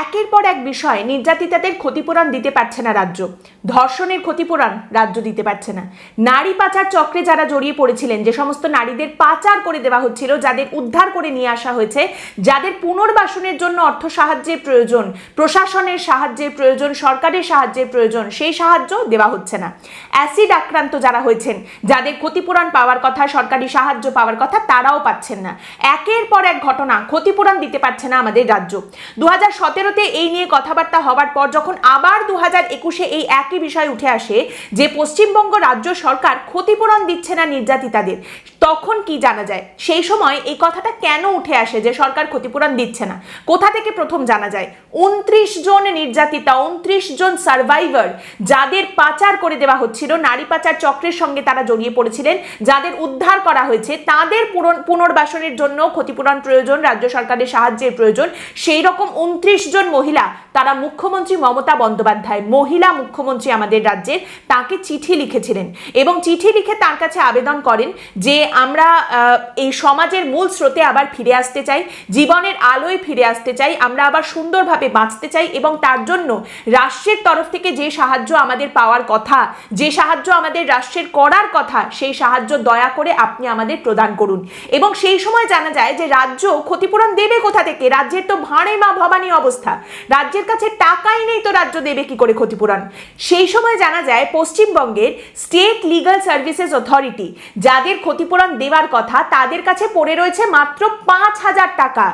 একের পর এক বিষয় নির্যাতিতাদের ক্ষতিপূরণ দিতে পারছে না রাজ্য। ধর্ষণের ক্ষতিপূরণ রাজ্য দিতে পারছে না। নারী পাচার চক্রে যারা জড়িয়ে পড়েছিলেন, যে সমস্ত নারীদের পাচার করে দেওয়া হচ্ছিল, যাদের উদ্ধার করে নিয়ে আসা হয়েছে, যাদের পুনর্বাসনের জন্য অর্থ সাহায্যের প্রয়োজন, প্রশাসনের সাহায্যের প্রয়োজন, সরকারের সাহায্যের প্রয়োজন, সেই সাহায্য দেওয়া হচ্ছে না। অ্যাসিড আক্রান্ত যারা হয়েছেন, যাদের ক্ষতিপূরণ পাওয়ার কথা, সরকারি সাহায্য পাওয়ার কথা, তারাও পাচ্ছেন না। একের পর এক ঘটনা, ক্ষতিপূরণ দিতে পারছে না আমাদের রাজ্য। 2017-তে এই নিয়ে কথাবার্তা হওয়ার পর যখন আবার 2021-এ এই একই বিষয় উঠে আসে যে পশ্চিমবঙ্গ রাজ্য সরকার ক্ষতিপূরণ দিচ্ছে না নির্যাতিতাদের, তখন কি জানা যায়? সেই সময় এই কথাটা কেন উঠে আসে যে সরকার ক্ষতিপূরণ দিচ্ছে না? কোথা থেকে প্রথম জানা যায়? 29 জন নির্যাতিতা, 29 জন সার্ভাইভার, যাদের পাচার করে দেওয়া হচ্ছিল, নারী পাচার চক্রের সঙ্গে তারা জড়িয়ে পড়েছিলেন, যাদের উদ্ধার করা হয়েছে, তাদের পুনর্বাসনের জন্য ক্ষতিপূরণ প্রয়োজন, রাজ্য সরকারের সাহায্যের প্রয়োজন। সেই রকম 29 জন মহিলা, তারা মুখ্যমন্ত্রী মমতা বন্দ্যোপাধ্যায়, মহিলা মুখ্যমন্ত্রী আমাদের রাজ্যের, তাকে চিঠি লিখেছিলেন এবং চিঠি লিখে তার কাছে আবেদন করেন যে আমরা এই সমাজের মূল স্রোতে আবার ফিরে আসতে চাই, জীবনের আলোয় ফিরে আসতে চাই, আমরা আবার সুন্দরভাবে বাঁচতে চাই এবং তার জন্য রাষ্ট্রের তরফ থেকে যে সাহায্য আমাদের পাওয়ার কথা, যে সাহায্য আমাদের রাষ্ট্রের করার কথা, সেই সাহায্য দয়া করে আপনি আমাদের প্রদান করুন। এবং সেই সময় জানা যায় যে রাজ্য ক্ষতিপূরণ দেবে কোথা থেকে? রাজ্যের তো ভাঁড়ে মা ভবানী অবস্থা, রাজ্যের কাছে টাকাই নেই, তো রাজ্য দেবে কি করে ক্ষতিপূরণ? সেই সময় জানা যায় পশ্চিমবঙ্গের স্টেট লিগাল সার্ভিসেস অথরিটি, যাদের ক্ষতিপূরণ দেওয়ার কথা, তাদের কাছে পড়ে রয়েছে মাত্র 5,000 টাকা।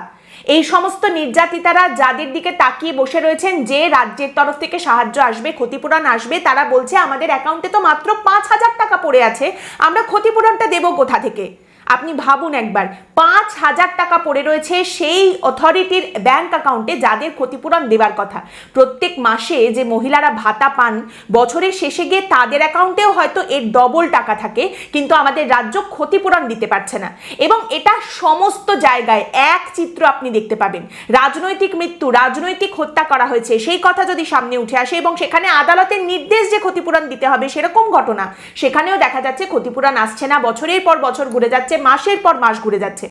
এই সমস্ত নির্যাতিতারা যাদের দিকে তাকিয়ে বসে রয়েছেন যে রাজ্যের তরফ থেকে সাহায্য আসবে, ক্ষতিপূরণ আসবে, তারা বলছে আমাদের অ্যাকাউন্টে তো মাত্র 5,000 টাকা পড়ে আছে, আমরা ক্ষতিপূরণটা দেবো কোথা থেকে? আপনি ভাবুন একবার, 5,000 টাকা পড়ে রয়েছে সেই অথরিটির ব্যাংক অ্যাকাউন্টে, যাদের ক্ষতিপূরণ দেওয়ার কথা। প্রত্যেক মাসে যে মহিলারা ভাতা পান, বছরের শেষে গিয়ে তাদের অ্যাকাউন্টেও হয়তো এর ডবল টাকা থাকে, কিন্তু আমাদের রাজ্য ক্ষতিপূরণ দিতে পারছে না। এবং এটা সমস্ত জায়গায় এক চিত্র আপনি দেখতে পাবেন। রাজনৈতিক মৃত্যু, রাজনৈতিক হত্যা করা হয়েছে, সেই কথা যদি সামনে উঠে আসে এবং সেখানে আদালতের নির্দেশ যে ক্ষতিপূরণ দিতে হবে, সেরকম ঘটনা, সেখানেও দেখা যাচ্ছে ক্ষতিপূরণ আসছে না। বছরের পর বছর ঘুরে যাচ্ছে, মাসের পর মাস ঘুরে যাচ্ছে।